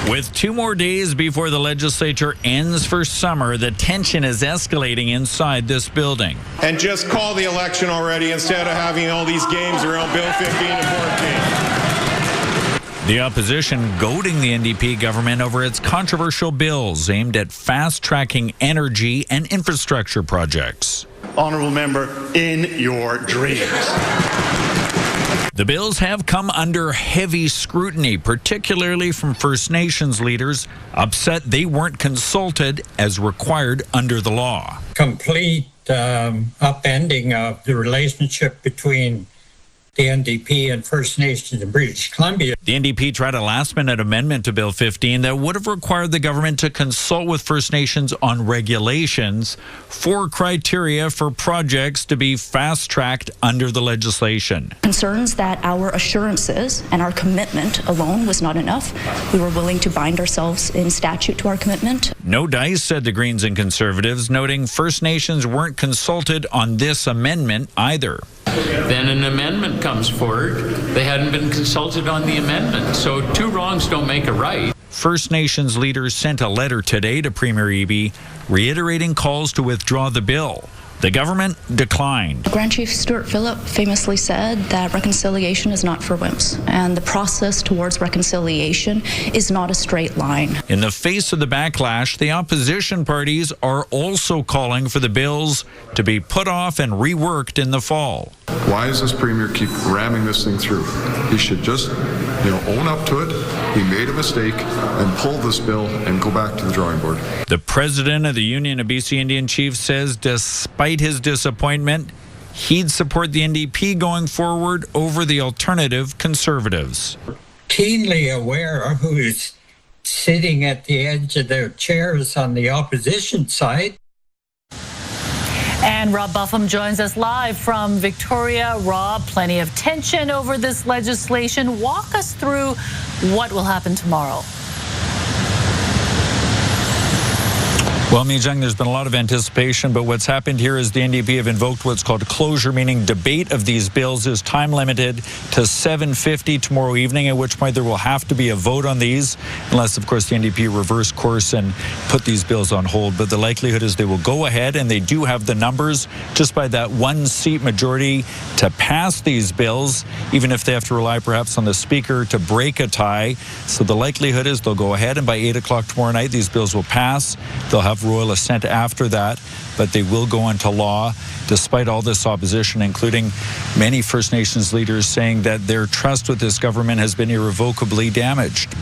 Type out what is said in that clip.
With 2 more days before the legislature ends for summer, the tension is escalating inside this building. And just call the election already instead of having all these games around Bill 15 and 14. The opposition goading the NDP government over its controversial bills aimed at fast-tracking energy and infrastructure projects. Honourable member, in your dreams. The bills have come under heavy scrutiny, particularly from First Nations leaders, upset they weren't consulted as required under the law. Complete upending of the relationship between the NDP and First Nations in British Columbia. The NDP tried a last-minute amendment to Bill 15 that would have required the government to consult with First Nations on regulations for criteria for projects to be fast-tracked under the legislation. Concerns that our assurances and our commitment alone was not enough. We were willing to bind ourselves in statute to our commitment. No dice, said the Greens and Conservatives, noting First Nations weren't consulted on this amendment either. Then an amendment comes forward. They hadn't been consulted on the amendment. So 2 wrongs don't make a right. First Nations leaders sent a letter today to Premier Eby reiterating calls to withdraw the bill. The government declined. Grand Chief Stuart Phillip famously said that reconciliation is not for wimps, and the process towards reconciliation is not a straight line. In the face of the backlash, the opposition parties are also calling for the bills to be put off and reworked in the fall. Why does this Premier keep ramming this thing through? He should just, own up to it. He made a mistake and pull this bill and go back to the drawing board. The president of the Union of BC Indian Chiefs says despite his disappointment, he'd support the NDP going forward over the alternative Conservatives. Keenly aware of who's sitting at the edge of their chairs on the opposition side. And Rob Buffum joins us live from Victoria. Rob, plenty of tension over this legislation. Walk us through what will happen tomorrow. Well, Mi-Jung, there's been a lot of anticipation, but what's happened here is the NDP have invoked what's called closure, meaning debate of these bills is time limited to 7:50 tomorrow evening, at which point there will have to be a vote on these, unless, of course, the NDP reverse course and put these bills on hold. But the likelihood is they will go ahead, and they do have the numbers just by that 1-seat majority to pass these bills, even if they have to rely perhaps on the Speaker to break a tie. So the likelihood is they'll go ahead, and by 8 o'clock tomorrow night, these bills will pass. They'll have royal assent after that, but they will go into law despite all this opposition, including many First Nations leaders saying that their trust with this government has been irrevocably damaged.